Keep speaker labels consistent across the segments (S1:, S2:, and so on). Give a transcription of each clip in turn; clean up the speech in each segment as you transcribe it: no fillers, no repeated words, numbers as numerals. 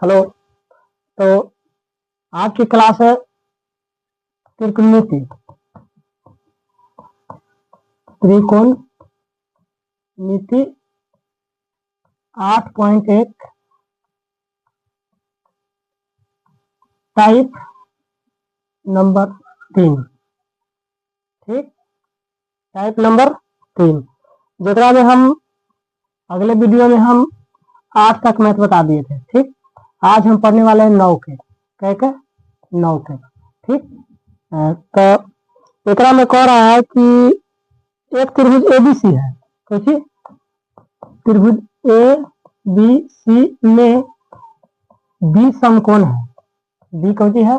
S1: Hello. तो आज की क्लास है त्रिकोणमिति। त्रिकोणमिति 8.1 टाइप नंबर 3। ठीक, टाइप नंबर 3 जरा में हम अगले वीडियो में हम 8 तक मैथ बता दिए थे। ठीक, आज हम पढ़ने वाले हैं 9 के। क्या क्या 9 के। ठीक, तो एकरा में कह रहा है कि एक त्रिभुज एबीसी है। कैसी त्रिभुज ए बी सी में बी समकोण है। बी कौन सी है?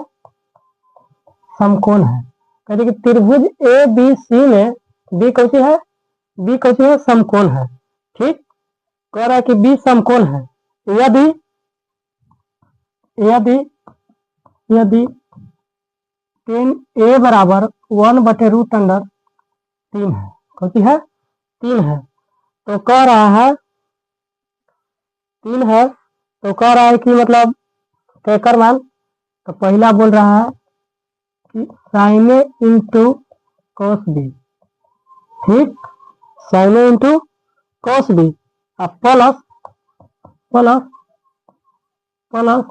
S1: समकोण है। कहते कि त्रिभुज ए बी सी में बी कौन सी है? बी कौन सी है? समकोण है। ठीक, कह रहा है कि बी समकोण है यदि यदि यदि टेन ए बराबर 1/√3 है। कौन सी है? 3 है। तो कह रहा है 3 है, तो कह रहा है कि मतलब कैकर मान। तो पहला बोल रहा है कि sign A into cos B. ठीक, sign A into cos B अब plus plus plus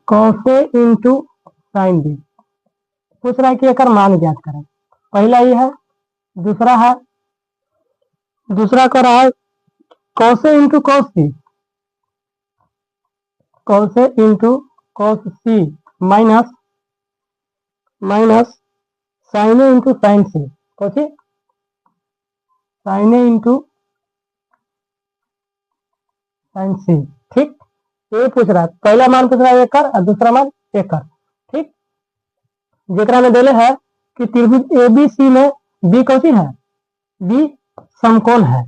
S1: cos A into sine B. पूछ रहा है कि एकर मान ज्ञात करें। पहला ये है। दूसरा कह रहा है cos A into cos C. Cos A into cos C minus sign A into sine सी। कौन सी? साइन ए इंटू साइन सी। ठीक, ये पूछ रहा है। पहला मान पूछ रहा है एकर और दूसरा मान एकर। ठीक, जेकरा में देले है कि त्रिभुज ए बी सी में बी कौन सी है? बी समकोण है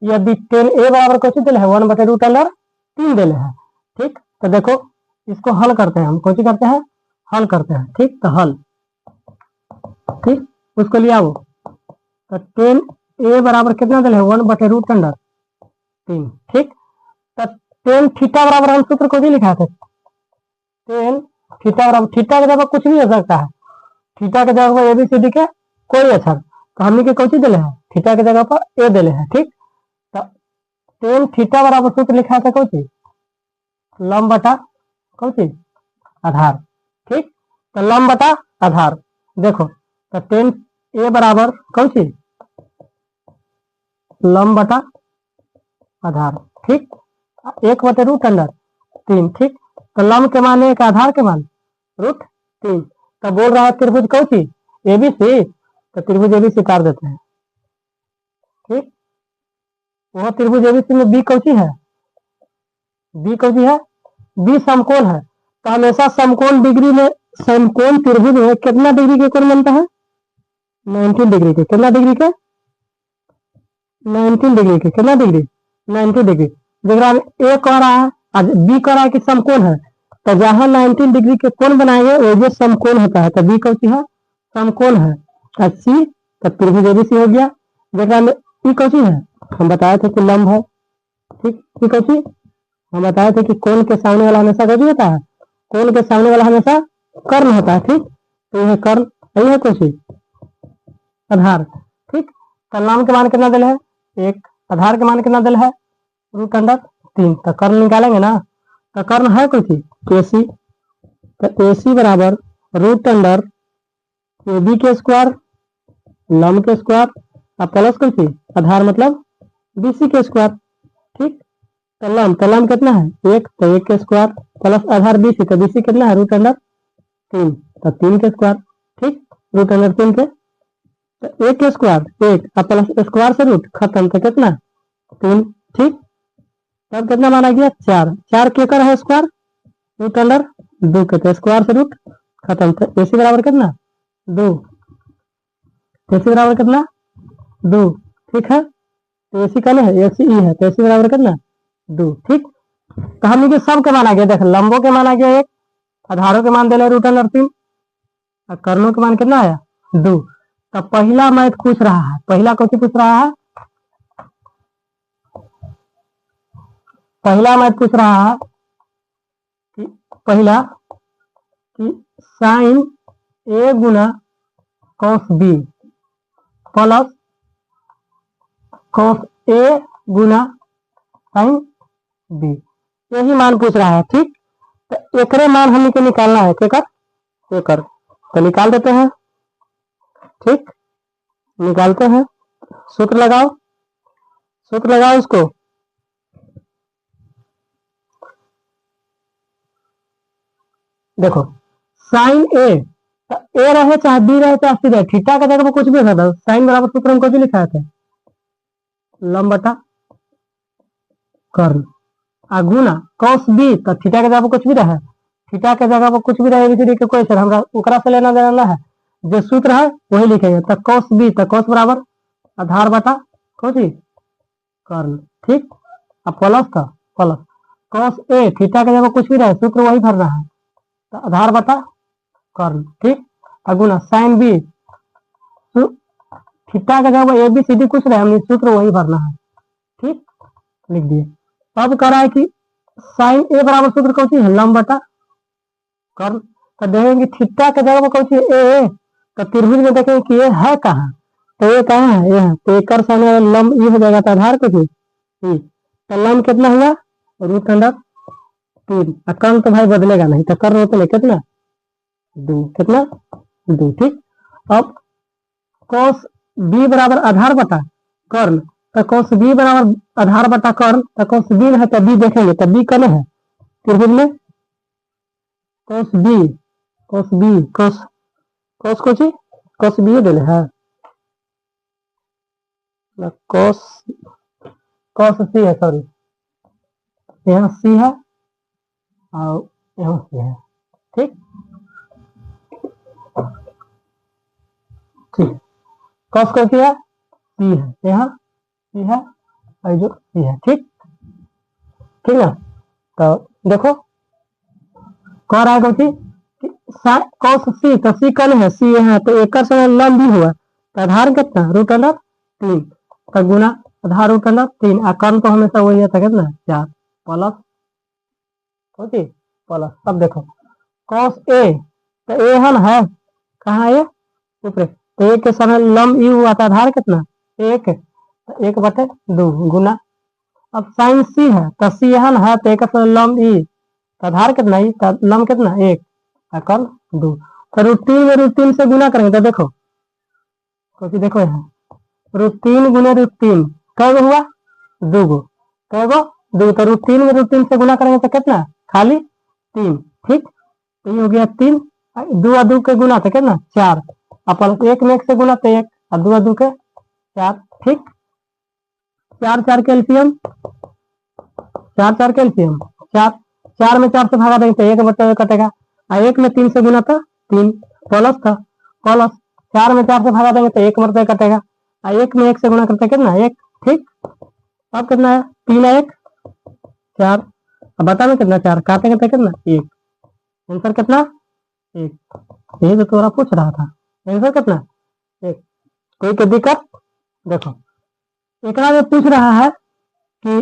S1: यदि टेन ए बराबर कौन सी देले है? 1/√3 देले है। ठीक, तो देखो इसको हल करते हैं हम। कौन सी करते हैं? हल करते हैं। ठीक, तो हल। ठीक, उसको लिया वो। तो टेन ए बराबर कितना देले है? 1/√3। ठीक, तो टेन थीटा बराबर हम सूत्र को भी लिखा थे। टेन थीटा बराबर, थीटा के जगह कुछ भी हो सकता है। थीटा के जगह पर एबीसीडी के कोई अक्षर, तो हमने के कौन सी दिले है? थीटा के जगह पर ए दिले है। ठीक, तो टेन थीटा बराबर सूत्र लिखा था कौन सी? लंब बटा कौन सी? आधार। ठीक, तो लंब बटा आधार। देखो तो टेन ए बराबर कौन सी? लंब बटा आधार। ठीक, 1/√3। ठीक, तो लंब के मान एक, आधार के मान √3। तो बोल रहा है त्रिभुज कौन सी? एबीसी। तो त्रिभुज एबीसी काट देते हैं। ठीक, वह त्रिभुज एबीसी में बी कौन सी है? बी कौन सी है? बी समकोण है। तो हमेशा समकोण डिग्री में, समकोण त्रिभुज में कितना डिग्री के कोण बनता है? 19 डिग्री के। कितना डिग्री के? 19 डिग्री के। कितना डिग्री? 90 डिग्री। जगह ए कह रहा है आज बी कह रहा है कि समकोण है, तो जहां 19 डिग्री के कोण बनाएंगे वो जो समकोण होता है। तो बी कौन सी है? समकोण है। और सी तो त्रिभुज एबीसी हो गया। जगह में ई कौन सी है? हम बताए थे कि लंब है। ठीक, ई कौन सी? हम बताए थे कि कोण के सामने वाला हमेशा कौन सी होता है? कोण के सामने वाला हमेशा कर्ण होता है। ठीक, तो यह कर्ण, यही है कौन सी? आधार। ठीक, तो लंब के मान कितना दिल है? 1। आधार के मान कितना दिल है? √3। तो कर्ण निकालेंगे ना। तो कर्ण है कौन सी? एसी। तो एसी बराबर √ए बी के स्क्वायर, लंब के स्क्वायर और प्लस कौन सी? आधार मतलब बीसी के स्क्वायर। ठीक, तो लंब कितना है? 1। तो 1 के स्क्वायर प्लस आधार बीसी, तो बीसी कितना है? √3। तो 3 के स्क्वायर। ठीक, √3 के, तो 1 के स्क्वायर 1 और प्लस स्क्वायर से रूट खत्म। तो कितना? 3। ठीक, तब कितना माना गया? 4। 4 के कर है स्क्वायर √2 के, तो स्क्वायर से रूट खत्म। तो एसी बराबर कितना? 2। एसी बराबर कितना? 2। ठीक है, तो एसी का है एसी ई है, तो एसी बराबर कितना? 2। ठीक, तो हमने के सब के माना गया। देख, लंबों के माना गया 1, आधारों के मान दिले √3 और कर्णों के मान कितना आया? 2। तो पहला मैथ पूछ रहा है। पहला कौन सी पूछ रहा है? पहला मैथ पूछ रहा है पहला कि साइन ए गुना कॉस बी प्लस कॉस ए गुना साइन बी, यही मान पूछ रहा है। ठीक, तो एकरे मान हमने को निकालना है, एकर तो निकाल देते हैं। ठीक, निकालते हैं, सूत्र लगाओ इसको। देखो साइन ए, ए रहे चाहे बी रहे चाहे सी रहे, थीटा के जगह पर कुछ भी हो सकता है। साइन बराबर सूत्र हम कुछ भी लिखा था, लंब बटा कर्ण, गुना कॉस बी, तो थीटा के जगह पर कुछ भी रहे, थीटा के जगह पर कुछ भी रहे एबीसीडी के कोई हमरा ओकरा से लेना देना है, जो सूत्र है वही लिखेंगे। तो कॉस बी, तो कॉस बराबर आधार बटा कोची कर्ण। ठीक, अब प्लस का प्लस कॉस ए, थीटा के जगह कुछ भी रहे सूत्र वही भरना है, तो आधार बटा कर्ण। ठीक, गुना साइन बी, थीटा के जगह ए बी सी डी कुछ रहे, हमने सूत्र वही भरना है। ठीक, लिख दिए। अब कह रहा है कि साइन ए बराबर सूत्र कौन सी है, लंब बटा कर्ण। तो देखेंगे थीटा के जगह पर कौन सी ए, तो त्रिभुज में देखेंगे कि ये है कहाँ, तो ये कहाँ है, ये है, तो एक सामने लंब ये हो जाएगा, तो आधार कुछ तो लंब कितना हुआ, √3, कर्ण तो भाई बदलेगा नहीं, तो कर्ण होते नहीं कितना 2, कितना 2। ठीक, अब कॉस बी बराबर आधार बटा कर्ण, तो कॉस बी बराबर आधार बटा कर्ण, तो कॉस बी है तो बी देखेंगे, तो बी कौन है त्रिभुज में, कॉस बी कॉस बी देने है, कॉस सी है, सॉरी यहाँ सी है और यहाँ सी है। ठीक, ठीक, कॉस को सी है, सी है, यहाँ सी है और जो सी है। ठीक, ठीक है, तो देखो कह रहा है कॉस सी, तो सी कौन है, सी है, तो एक लंब भी हुआ, तो आधार कितना √3, तो गुना आधार √3, कर्ण तो हमेशा वही है, कितना 4 प्लस प्लस। अब देखो कॉस ए, तो ए है कहाँ है ऊपर, तो एक के समय लंब यू हुआ था, आधार कितना 1, तो 1/2 गुना। अब साइन सी है, तो सी है तो एक समय लंब ई, तो आधार कितना ई, तो लंब कितना 1, कर्ण 2, तो √3 में √3 से गुना करेंगे, तो देखो देखो यहाँ √3 गुने √3 कब हुआ 2 गो, कब 2, तो √3 में √3 से गुना करेंगे तो कितना खाली 3। ठीक, तो ये हो गया 3, 2 और 2 के गुना तो कितना 4, अपन 1 में 1 से गुना तो 1 और 2 और 2 के 4। ठीक, 4 4 के एलसीएम, 4 में 4 से भागा देंगे तो 1/1 कटेगा, और 1 में 3 से गुना तो 3 प्लस था प्लस, 4 में 4 से भागा देंगे तो 1/1 कटेगा, और 1 में 1 से गुना करते कितना 1। ठीक, अब कितना है 3 1 4, अब बता में कितना 4 काटेंगे तो कितना 1, आंसर कितना 1, यही तो तोरा पूछ रहा था, आंसर कितना 1। कोई तो दिक्कत, देखो एक में पूछ रहा है कि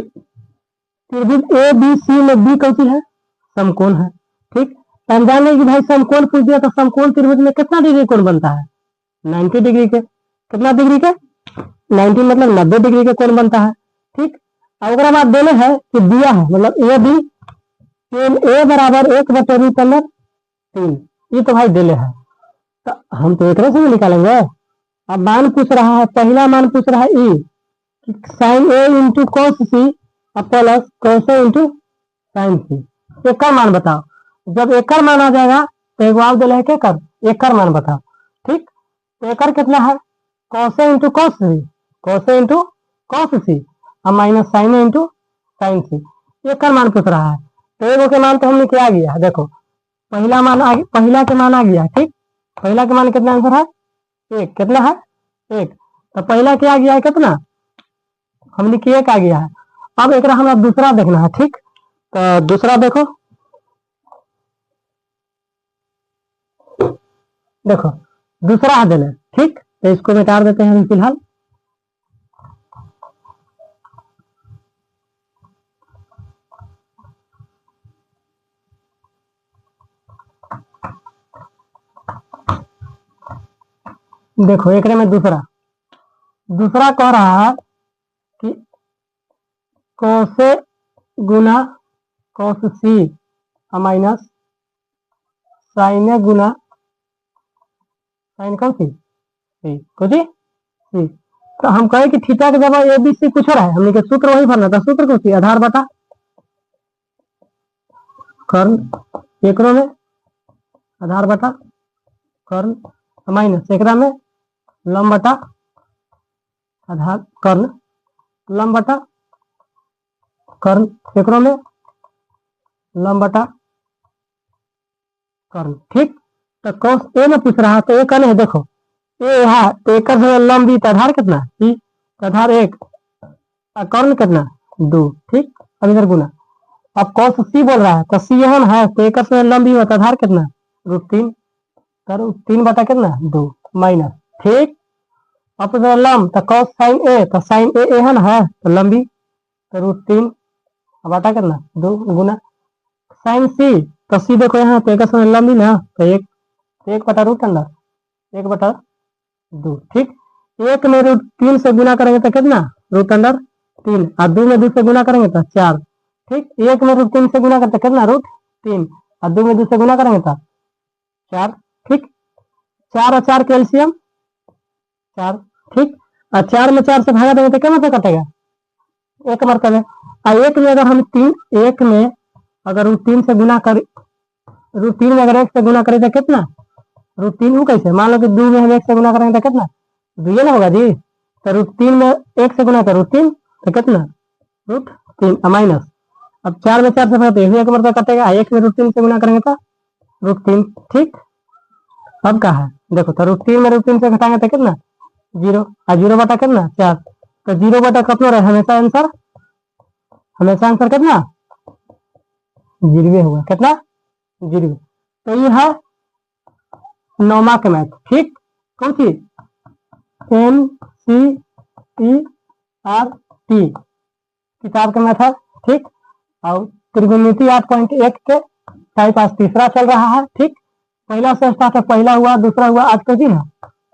S1: त्रिभुज ए बी सी में बी कौन सी है, समकोण है। ठीक, हम जान लें कि भाई समकोण पूछ दिया, तो समकोण त्रिभुज में कितना डिग्री कोण बनता है 90 डिग्री के, कितना डिग्री के 90 मतलब 90 डिग्री के कोण बनता है। ठीक, अगर बात देने हैं कि दिया है मतलब ए बी ए बराबर 1/√3, ये तो भाई देले है, तो हम तो एक से भी निकालेंगे। अब मान पूछ रहा है, पहला मान पूछ रहा है ई sine A into cos C plus cos A into sine C, एकड़ मान बताओ। जब एकड़ मान आ जाएगा तो एक बार दिले है क्या कर एकड़ मान बताओ। ठीक, तो एकड़ कितना है कॉस ए इंटू कॉस सी और minus sign A into sine C, एकड़ मान पूछ रहा है। तो एगो के मान तो हमने क्या गया, देखो पहला के मान आ गया। ठीक, पहला के मान कितना आंसर है 1, कितना है 1, तो पहला क्या गया है कितना हमने कि 1 आ गया है। अब एक हमारा दूसरा देखना है। ठीक, तो दूसरा देखो दूसरा है देना। ठीक, तो इसको मिटा देते हैं फिलहाल। देखो एक में दूसरा कह रहा है कि कोसे गुना कोस सी माइनस साइन गुना साइन कौन सी सी कुछ सी। तो हम कहे कि थीटा के जब ए बी सी कुछ हो रहा है, हमने के सूत्र वही भरना था। सूत्र कौन सी? आधार बटा कर्ण एकरो में आधार बटा कर्ण माइनस एकरा में लंब बटा आधार कर्ण लंब बटा कर्ण एकरो में लंब बटा कर्ण। ठीक, तो कौस ए में पूछ रहा है तो ए कौन है? देखो ए है तो एक लंबी तो आधार कितना सी, आधार 1 कर्ण कितना 2। ठीक, अब इधर गुना। अब कौस सी बोल रहा है तो सी यहाँ है तो एक लंबी हो तो आधार कितना √3 तो √3 बटा कितना 2 माइनस। ठीक, अब लंब तो कौस साइन ए तो साइन ए है ना है तो लंबी तो √3 बटा कितना 2 गुना साइन सी तो सी देखो यहाँ तो एक लंबी ना तो 1 बटा √1 बटा 2। ठीक, 1 में √3 से गुना करेंगे तो कितना √3 और 2 में 2 से गुना करेंगे तो 4। ठीक, 1 में √3 से गुना करते कितना √3 और 2 में 2 से गुना करेंगे तो 4। ठीक, 4 और 4 कैल्शियम 4। ठीक, और 4 में 4 से भागा देंगे तो क्या मतलब कटेगा 1 मरतबे। और 1 में अगर हम 1 में अगर √3 से गुना कर √3 में अगर 1 से गुना करें तो कितना √3 हो कैसे? मान लो कि 2 में हम 1 से गुना करेंगे तो कितना 2 ना होगा जी। तो √3 में 1 से गुना कर √3 तो कितना √3 माइनस। अब 4 में 4 से भाग तो 1 मतलब कटेगा, 1 में √3 से गुना करेंगे तो √3। ठीक, अब क्या है देखो तो √3 में √3 से घटाएंगे तो कितना 0 और 0 बटा कितना 4 तो 0 बटा कितना रहे हमेशा आंसर कितना 0 होगा कितना 0। तो ये है 9वां के मैथ। ठीक, कौन सी NCERT किताब का मैथ है। ठीक, और त्रिकोणमिति 8.1 के टाइप आज तीसरा चल रहा है। ठीक, पहला से स्टार्ट है, पहला हुआ दूसरा हुआ आज कौन सी है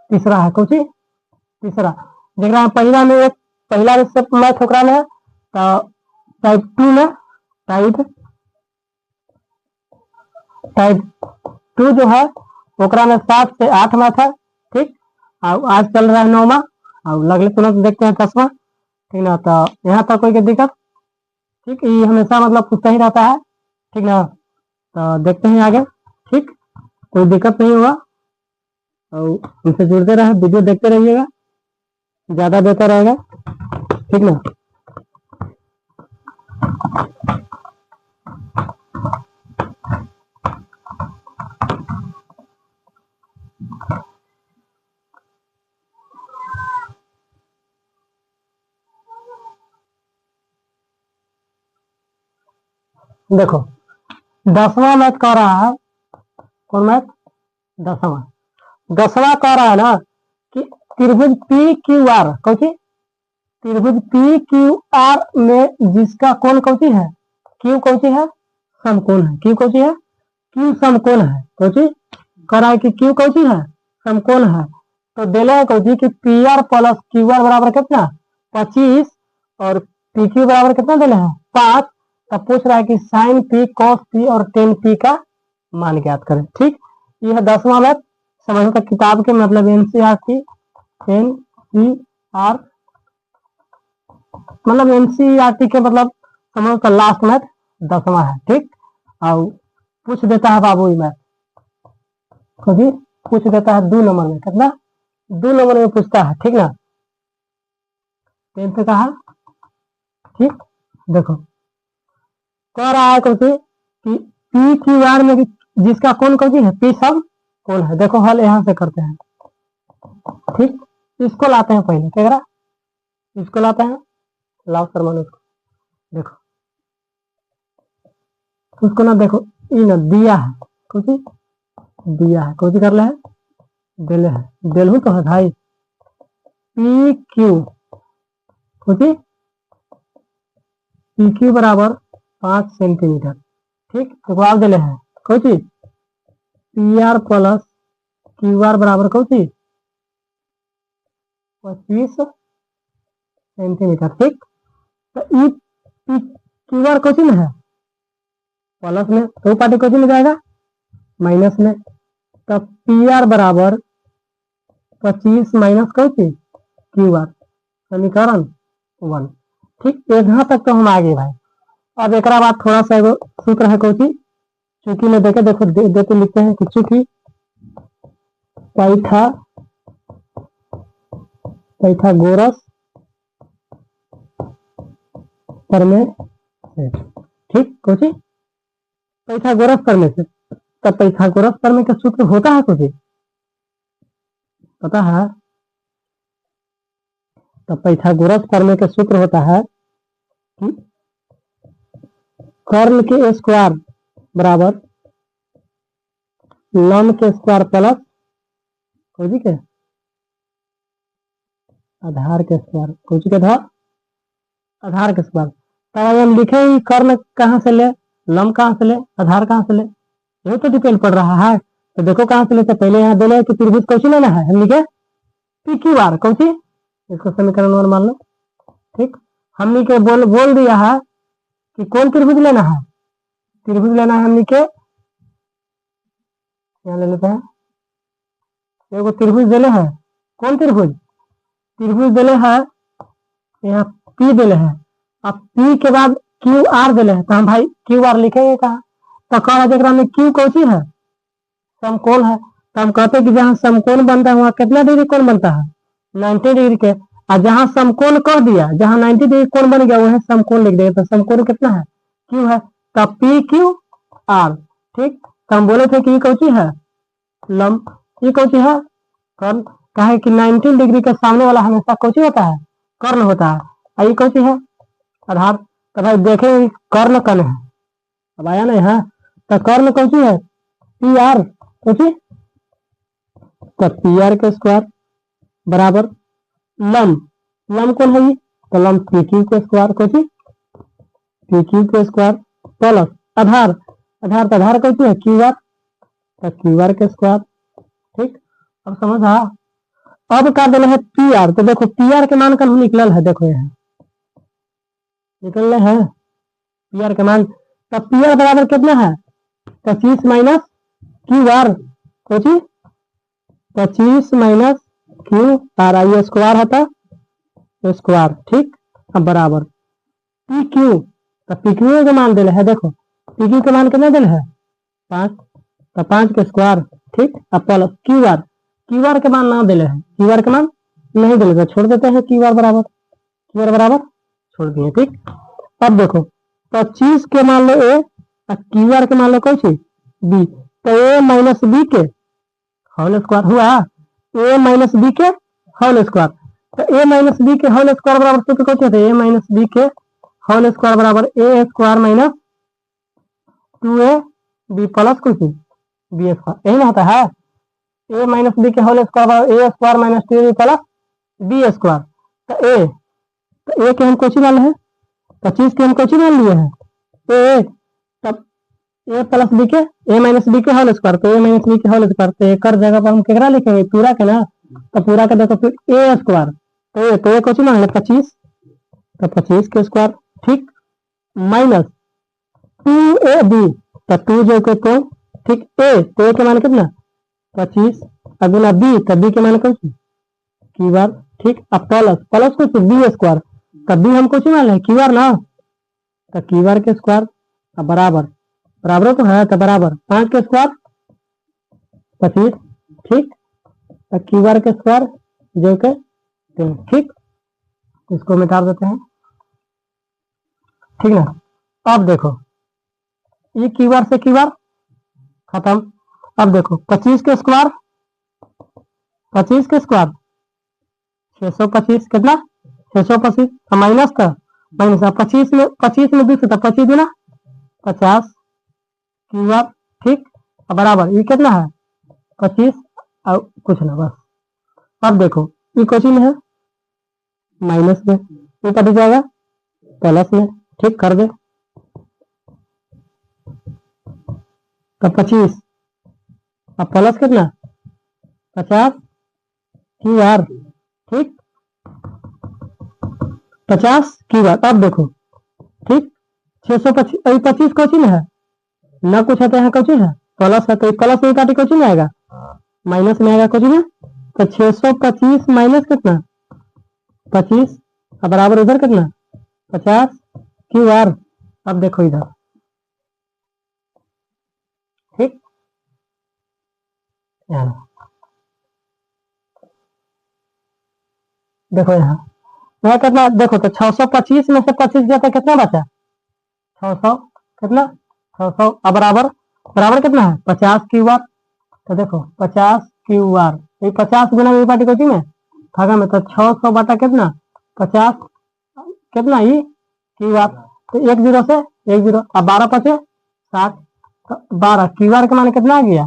S1: तीसरा है। कौन सी तीसरा जरा पहला में एक पहला मैथ ओकरा में तो टाइप 2 में टाइप 2 जो है ओकरा में 7 से 8 मैथ है। ठीक, और आज चल रहा है 9वां और अगले तुरंत देखते हैं 10वां। ठीक ना, तो यहाँ तक कोई दिक्कत? ठीक, ये हमेशा मतलब पूछता ही रहता है। ठीक ना, तो देखते हैं आगे। ठीक, कोई दिक्कत नहीं होगा और उनसे जुड़ते रहे, वीडियो देखते रहिएगा, ज्यादा बेहतर रहेगा। ठीक ना, देखो 10वां मैथ कह रहा है। कौन मैथ 10वां कह रहा है ना कि त्रिभुज PQR कौन सी त्रिभुज PQR में जिसका कोण कौन सी है Q कौन सी है समकोण है। Q कौन सी है Q समकोण है। कौन सी कह रहा है कि Q कौन सी है समकोण है। तो दिले है कौन सी कि PR प्लस QR बराबर कितना 25 और PQ बराबर कितना दिले है 5। तब पूछ रहा है कि साइन P cos P और tan P का मान ज्ञात करें। ठीक, यह है 10वां मैथ। समझो तो किताब के मतलब NCERT के मतलब समझो तो लास्ट मैथ 10वां है। ठीक, और पूछ देता है बाबू मैथ कभी पूछ देता है 2 नंबर में कितना 2 नंबर में पूछता है। ठीक ना, 10th का है। ठीक, देखो कह रहा है कौन सी कि PQR में जिसका कोण कौन सी है P सब कोण है। देखो हल यहां से करते हैं। ठीक, इसको लाते हैं पहले क्या करा इसको लाते हैं लाओ शर्मा उसको देखो उसको ना देखो ये ना दिया है कौन सी दिया है कौन सी कर ले है दिले है दिलहू तो है भाई PQ कौन सी PQ बराबर 5 सेंटीमीटर। ठीक, तो आप दिले हैं कौन सी PR प्लस QR बराबर कौन सी 25 सेंटीमीटर। ठीक, तो ई क्यू आर कौची में है, प्लस में, तो पार्टी कौची में जाएगा, माइनस में। तो पी आर बराबर 25 माइनस कौची क्यू आर, समीकरण 1। ठीक, यहाँ तक तो हम आगे भाई। अब एक बाद थोड़ा सा एगो सूत्र है कौची, चूंकि में देखे देखो देते लिखते हैं कि चूंकि पाइथागोरस प्रमेय से। ठीक, कौची पाइथागोरस प्रमेय से। तो पाइथागोरस प्रमेय का सूत्र होता है कौची, पता है? तो पाइथागोरस प्रमेय का सूत्र होता है कि कर्ण के स्क्वायर बराबर लंब के स्क्वायर प्लस कौची के आधार के स्क्वायर, कौची के आधार के स्क्वायर। तब हम लिखे कर्ण कहाँ से ले, लंब कहाँ से ले, आधार कहाँ से ले, ये तो डिपेंड पड़ रहा है। तो देखो कहाँ से लेते, पहले यहाँ बोले कि त्रिभुज कौची लेना है, हम लिखे पी क्यू आर कौची, इसको समीकरण 1 मान लो। ठीक, हमने के बोल दिया है कि कौन त्रिभुज लेना है, त्रिभुज लेना है हमने के, यहाँ ले लेते हैं, एगो त्रिभुज देले है, कौन त्रिभुज, त्रिभुज देले है यहाँ पी देले है, अब पी के बाद क्यू आर देले है, तो हम भाई क्यू आर लिखेंगे कहा, तो कहा जरा में क्यू कौची है, समकोण है। तो हम कहते हैं कि जहाँ समकोण बनता है वहाँ कितना डिग्री कोण बनता है, 90 डिग्री के। और जहाँ समकोण कह दिया, जहाँ 90 डिग्री कोण बन गया वह समकोण लिख देगा, तो समकोण कितना है, क्यू है, तो पी क्यू आर। ठीक, तो हम बोले थे कि ये कौची है, लंब, ये कौची है, कर्ण। कहे कि 90 डिग्री के सामने वाला हमेशा कौची होता है, कर्ण होता है, और ये कौची है, आधार। तो भाई देखें कर्ण कर्ण है, अब आया नहीं है, तो कर्ण कौची है, पी आर कौची, तो पी आर के स्क्वायर बराबर लंब, लंब कौन है ये, तो लंब पी क्यू के स्क्वायर कौची, पी क्यू के स्क्वायर प्लस आधार, आधार तो आधार कौची है क्यू आर, तो क्यू आर के स्क्वायर। ठीक, अब समझ आ। अब क्या देना है पी आर, तो देखो पी आर के मान का निकल है, देखो यहाँ निकल रहे हैं पी आर के मान। तो पी आर बराबर कितना है, 25 minus Q R Cauchy, 25 minus Q R, ये स्क्वायर होता स्क्वायर। ठीक, अब बराबर पी क्यू, तो पी क्यू के मान दिले है, देखो पी क्यू के मान कितना दिले है 5, तो 5 के स्क्वायर। ठीक, अब plus Q R, Q R के मान ना दिले हैं, क्यू आर के मान नहीं दिले, तो छोड़ देते हैं क्यू आर बराबर छोड़ दिए। ठीक, अब देखो 25 के मान लो ए और क्यू आर के मान लो कौन सी बी, तो ए माइनस बी के होल स्क्वायर हुआ, ए माइनस बी के होल स्क्वायर। तो ए माइनस बी के होल स्क्वायर बराबर सूत्र कौन होते हैं, ए माइनस बी के होल स्क्वायर बराबर A square minus 2a B plus कुछ बी स्क्वायर, यही ना होता है, ए माइनस बी के होल स्क्वायर बराबर A square minus 2b plus B square. तो ए के हम कौची मान है, 25 के हम कौची मान लिए हैं ए, तब ए प्लस बी के ए माइनस बी के होल स्क्वायर, तो ए माइनस बी के होल स्क्वायर, तो एक जगह पर हम केकरा लिखेंगे पूरा के ना, तो पूरा के देखो फिर ए स्क्वायर, तो ए कौची मान ले 25, तो 25 के स्क्वायर। ठीक, माइनस 2a बी, तो 2 जो के तो ठीक, ए तो ए के मान कितना 25, अगुना बी, तो बी के मान कौन सी क्यू आर। ठीक, अब प्लस प्लस कुछ बी स्क्वायर, तब भी हम कुछ मान ले क्यू आर ना, तो क्यू आर के स्क्वायर, अब बराबर बराबर तो है, तो बराबर 5 के स्क्वायर 25। ठीक, तो क्यू आर के स्क्वायर जो के 3। ठीक, इसको मिटा देते हैं। ठीक ना, अब देखो ये क्यू आर से क्यू आर खत्म। अब देखो 25 के स्क्वायर 625 कितना 625, माइनस का माइनस 25 में 20 तो 25 दूना 50 क्यू आर। ठीक, अब बराबर ये कितना है 25 और कुछ ना बस। अब देखो ये क्वेश्चन में है माइनस में, ये कट जाएगा प्लस में। ठीक, कर दे, तो 25 अब प्लस कितना 50 क्यू आर। ठीक, 50 की बात। अब देखो ठीक 625 कोची में है ना, कुछ है तो यहाँ कोची है प्लस है, तो प्लस में काटी कोची में आएगा माइनस में आएगा कोची में। तो 625 माइनस कितना 25 अब बराबर उधर कितना 50 क्यू आर। अब देखो इधर ठीक देखो यहाँ कितना देखो, तो 625 में से 25 गया तो कितना बचा 600 कितना 600 अब बराबर बराबर कितना है 50 क्यू आर। तो देखो 50 क्यू आर, ये 50 गुना में पार्टी कोची में भागा में, तो 600 बटा कितना 50 कितना ये क्यू आर। तो 1 0 से 1 0 अब 12 पचे 60, तो 12 क्यू आर का मान कितना आ गया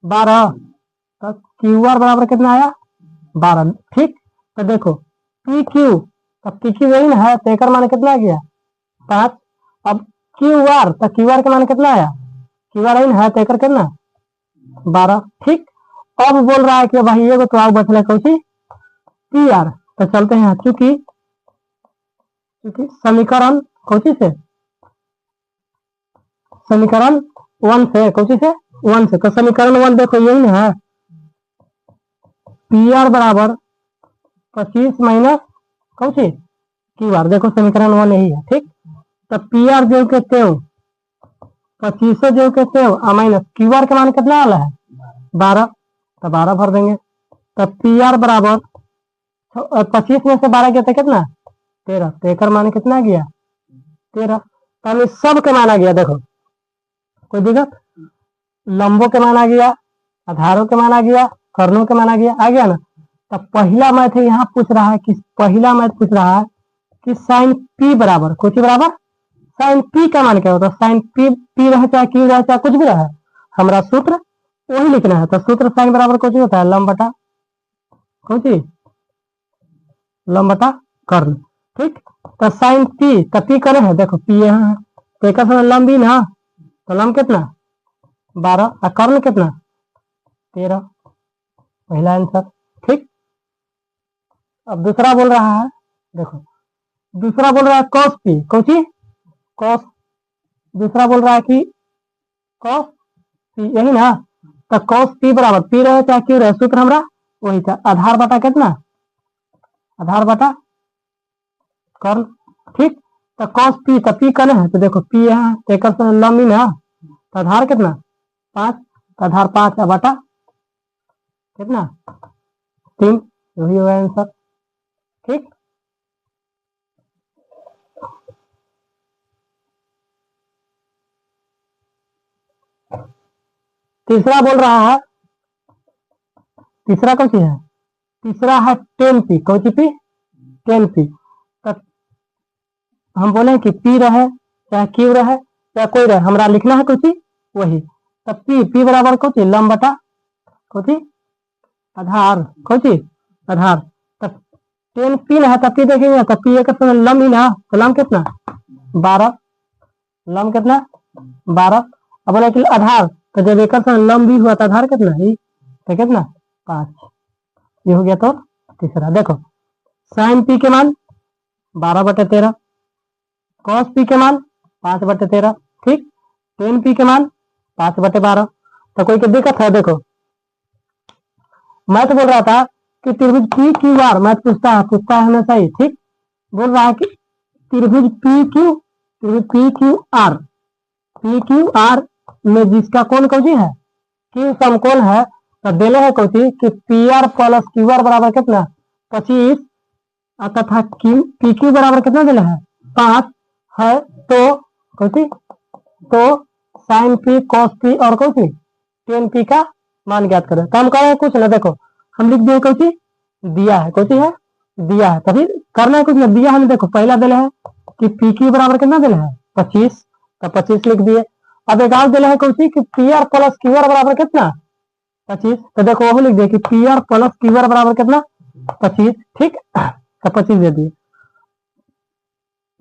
S1: 12, तो क्यू आर बराबर कितना आया 12 ठीक। तो देखो पी क्यू, अब पी क्यू यही ना है, तो एक मान कितना आ गया 5। अब क्यू आर, तो क्यू आर का मान कितना आया क्यू आर यही ना है, तो एक कितना 12 ठीक। अब बोल रहा है कि भाई ये तो आओ बचले कौची पी आर। तो चलते हैं चूंकि समीकरण कौची से समीकरण 1 से कौची से 1 से, तो समीकरण 1 देखो यही ना है पी आर बराबर 25 माइनस कौची क्यू आर। देखो समीकरण 1 यही है ठीक। तो पी आर जो के तेव 25 जो के तेव माइनस क्यू आर के मान कितना वाला है 12, तो 12 भर देंगे। तो पी आर बराबर 25 में से 12 गया था कितना 13, तो एक मान कितना गया 13। तो सब के मान आ गया। देखो कोई दिक्कत, लंबों के मान आ गया, आधारों के मान आ गया, कर्णों के मान आ गया ना। तो पहला मैथ यहाँ पूछ रहा है कि साइन पी बराबर कुछ बराबर साइन पी का मान क्या होता है, साइन पी रहे चाहे क्यू रहे चाहे कुछ भी रहे, हमारा सूत्र वही लिखना है। तो सूत्र साइन बराबर कुछ होता है लंब बटा कुछ लंब बटा कर्ण ठीक। तो साइन पी, तो पी करे है देखो पी यहाँ है, तो एक लंब भी ना, तो लंब कितना 12 और कर्ण कितना 13, पहला आंसर ठीक। अब दूसरा बोल रहा है, देखो दूसरा बोल रहा है कॉस पी कौची कॉस, दूसरा बोल रहा है कि कॉस पी यही ना। तो कॉस पी बराबर पी रहे चाहे क्यू रहे, सूत्र हमारा वही था आधार बटा कितना आधार बटा कर्ण ठीक। तो कॉस पी, तो पी कने है, तो देखो पी यहाँ एक लंब ही ना, तो आधार कितना 5, तो आधार 5 बटा कितना 3, यही होगा आंसर ठीक। तीसरा बोल रहा है, तीसरा कौन सी है तीसरा है 10 पी कौन सी पी 10 पी। तो हम बोले कि पी रहे चाहे क्यू रहे चाहे कोई रहे, हमारा लिखना है कुछ वही। तो पी बराबर कुछ लंब बटा कुछ आधार कुछ आधार। तो 10 पी ना है, तो पी देखेंगे तो पी एक लंब ही ना, तो लंब कितना 12, लंब कितना 12। अब बोला कि आधार, तो जब एक लंब भी हुआ तो आधार कितना ही, तो कितना 5, ये हो गया। तो तीसरा देखो साइन पी के मान 12/13, कॉस पी के मान 5/13 ठीक, टेन पी के मान 5/12। तो कोई दिक्कत है, देखो मैं तो बोल रहा था कि त्रिभुज पी क्यू आर, मैं पूछता है हमेशा ही ठीक, बोल रहा है कि त्रिभुज पी क्यू आर में जिसका कोण कौची है क्यू समकोण है, तो देले है कौची कि P R plus Q R बराबर कितना 25 तथा पी क्यू बराबर कितना देले है 5 है। तो कौची तो साइन पी कॉस पी और कौची टेन पी का मान ज्ञात करें। तो हम कह रहे हैं कुछ ना, देखो हम लिख दिए कौची दिया है, कौची है दिया है, तभी करना है कुछ ना, दिया है। देखो पहला दिले है कि पी क्यू बराबर कितना दिले है 25, तो 25 लिख दिए। अब एक और दिले है कौची कि P R plus Q R बराबर कितना 25, तो देखो वो लिख दिए कि P R plus Q R बराबर कितना 25 ठीक, तो 25 दे दिए।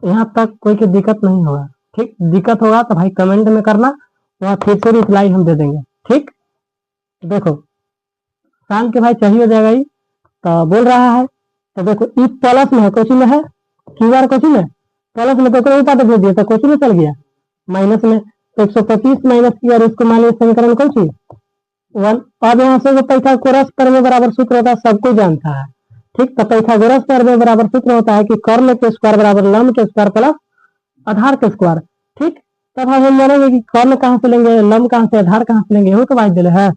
S1: यहाँ तक कोई की दिक्कत नहीं होगा ठीक, दिक्कत होगा तो भाई कमेंट में करना, वहाँ फिर से रिप्लाई हम दे देंगे ठीक। देखो शाम के भाई चाहिए हो जाएगा ही, तो बोल रहा है, तो देखो ई प्लस में है कौची में है क्यू आर क्वेश्चन है, प्लस में तो कोई पार्ट दे दिया तो क्वेश्चन में चल गया, माइनस में तो 125 माइनस क्यू आर, इसको मान लिया समीकरण कौन सी 1। अब यहाँ से जो पाइथागोरस प्रमेय बराबर सूत्र होता है सबको जानता है, ठीक। तो पाइथागोरस प्रमेय बराबर सूत्र होता है कि कर्ण के स्क्वायर बराबर लंब के स्क्वायर प्लस आधार के स्क्वायर, ठीक। तब हम मानेंगे कि कर्ण कहाँ से लेंगे, लंब कहाँ से, आधार कहाँ से लेंगे, वो तो बात दिले है।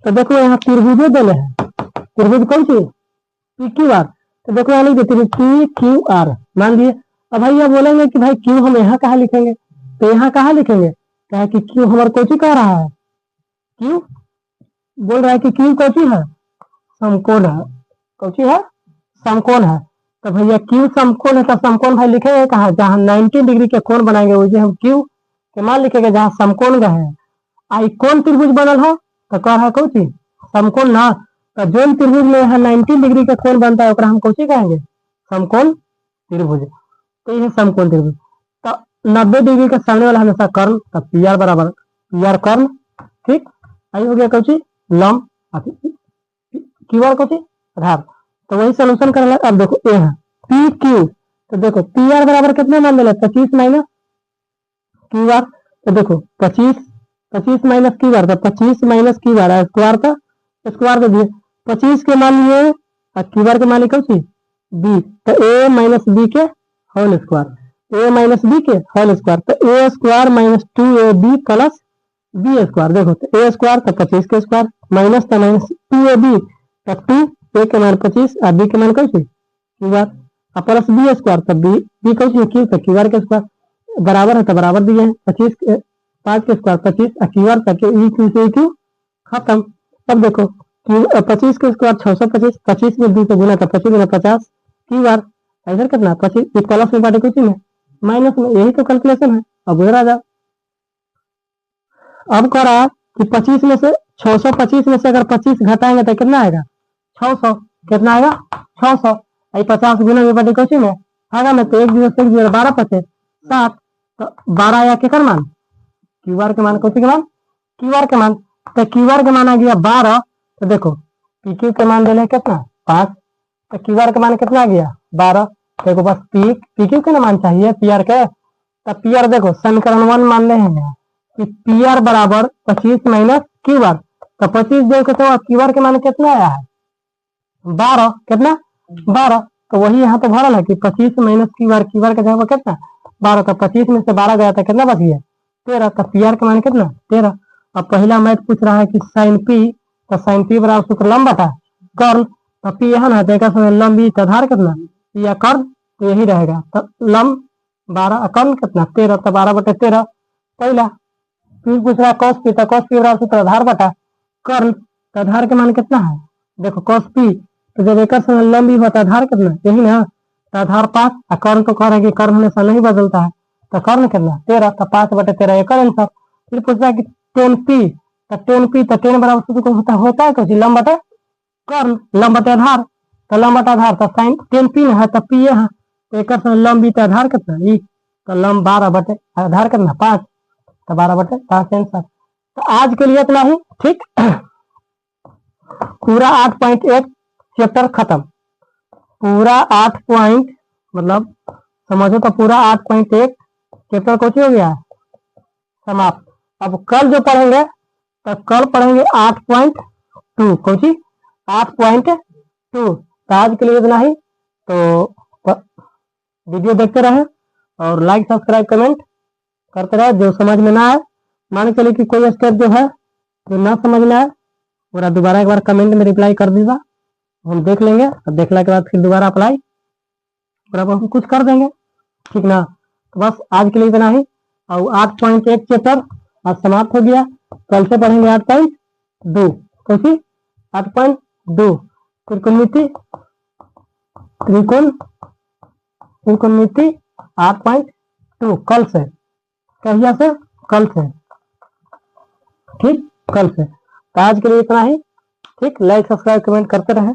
S1: तो देखो यहाँ त्रिभुज दिले है, त्रिभुज कौन सी पी क्यू आर, तो देखो यहाँ लिख देते पी क्यू आर मान लिए। अब भैया बोलेंगे कि भाई क्यू हम यहाँ कहाँ लिखेंगे, तो यहाँ कहाँ लिखेंगे, क्या कि क्यू हमारा कोची कह रहा है, क्यू बोल रहा है कि क्यू कोची है, समकोण है, कोची है, समकोण है। तो भैया क्यू समकोण है, तो समकोण भाई लिखेंगे कहा, जहाँ 90 डिग्री के कोण बनाएंगे वही हम क्यू के मान लिखेंगे, जहाँ समकोण गए आई कौन त्रिभुज बनल है, तो कह रहा है कौची समकोण ना। तो जो त्रिभुज में यहाँ 90 डिग्री का कोण बनता है हम कौची कहेंगे, समकोण त्रिभुज। तो यह समकोण त्रिभुज। तो 90 डिग्री का सामने वाला हमेशा कर्ण, तो पी आर बराबर पी आर कर्ण, ठीक। आई हो गया कौची लंब, क्यू आर कौची आधार। तो वही सोल्यूशन कर। अब देखो ए है पी क्यू, तो देखो पी आर बराबर कितना मान दिया 25 माइनस क्यू आर, तो देखो 25 माइनस क्यू आर, तो 25 माइनस क्यू आर स्क्वायर का स्क्वायर दे दिए, 25 के मान लिए और क्यू आर के मान लिखो बी, तो ए माइनस बी के whole square, A minus B के होल स्क्वायर, तो A square minus 2ab plus B square. देखो तो ए स्क्वायर तो 25 के स्क्वायर माइनस तो माइनस 2ab, तो 2 ए के मान 25 और बी के मान कैसे क्यू आर, और प्लस बी स्क्वायर, तो बी कैसे क्यू, तो क्यू आर के स्क्वायर बराबर है, तो बराबर दिए हैं 25 के 5 के स्क्वायर 25 और क्यू आर तक ई क्यू से क्यू खत्म। अब देखो 25 के स्क्वायर 625, 25 में 2 से गुना तो 25 में 50 क्यू आर, इधर कितना 25 प्लस में बाटे कुछ में माइनस में, यही तो कैलकुलेशन है। अब उधर आ जाओ, अब कह रहा कि 25 में से 625 में से अगर 25 घटाएंगे तो कितना आएगा 600, कितना आएगा 600, 50 गुना में बाटे कुछ में आएगा ना, तो 1 0 से 1 0 12 पचे 7, तो 12 आया के मान क्यू आर के मान कौन के मान क्यू आर के मान, तो क्यू आर के मान आ गया 12, तो देखो पी क्यू के मान दिले कितना 5, तो क्यू आर के मान कितना आ गया 12, देखो बस पी क्यू के ना मान चाहिए पी आर के, तो पी आर देखो समीकरण 1 मान ले हैं कि पी आर बराबर 25 माइनस क्यू आर, तो 25 देखो तो क्यू आर के मान कितना आया है 12, कितना 12, तो वही यहाँ तो भरल है कि 25 माइनस क्यू आर का जगह कितना 12, तो 25 में से 12 गया था कितना बच गया 13, तो पी आर के मान कितना 13। अब पहला मैथ पूछ रहा है कि साइन पी, तो साइन पी बराबर सूत्र लंब बटा कर्ण, तो पी यहाँ ना देखा समय लंब बी, तो आधार कितना या कर्ण, तो यही रहेगा, तो लंब 12 कर्ण कितना 13, तो 12 बटे 13 पहला। फिर पूछ रहा है कॉस पी, तो कॉस पी बराबर सूत्र आधार बटा कर्ण, तो आधार के मान कितना है देखो कॉस पी, तो जब एक समय लंब भी होता है आधार कितना यही ना, तो आधार 5 और कर्ण तो कह रहे हैं कि कर्ण हमेशा नहीं बदलता है, तो कर्ण कितना 13, तो 5 बटे 13 एक आंसर। फिर पूछ रहा है कि 10p, तो 10p तो 10 बराबर सूत्र को होता है कुछ लंब बटे कर्ण, लंब बटे आधार, तो लंब बटे आधार, तो साइन 10p है तो p है, तो एक लंब भी तो आधार कितना ई, तो लंब 12 बटे आधार कितना 5, तो 12 बटे 5 आंसर। तो आज के लिए इतना ही, ठीक। पूरा 8.1 चैप्टर खत्म, पूरा 8 पॉइंट मतलब समझो तो पूरा 8.1 चैप्टर कुछ हो गया समाप्त। अब कल जो पढ़ेंगे तो कल पढ़ेंगे 8.2 कुछ 8.2। तो आज के लिए इतना ही, तो वीडियो देखते रहे और लाइक सब्सक्राइब कमेंट करते रहे। जो समझ में ना आए, मान के चलिए कि कोई स्टेप जो है जो ना समझ में आए पूरा दोबारा एक बार कमेंट में रिप्लाई कर दीजिएगा, हम देख लेंगे और देखने के बाद फिर दोबारा अप्लाई पूरा हम कुछ कर देंगे, ठीक ना। तो बस आज के लिए इतना ही, और 8.1 चैप्टर आज समाप्त हो गया। कल से पढ़ेंगे 8.2 कैसी 8.2 त्रिकोणमिति 8.2 कल से, कहिया से कल से, ठीक कल से। तो आज के लिए इतना ही, ठीक। लाइक सब्सक्राइब कमेंट करते रहें।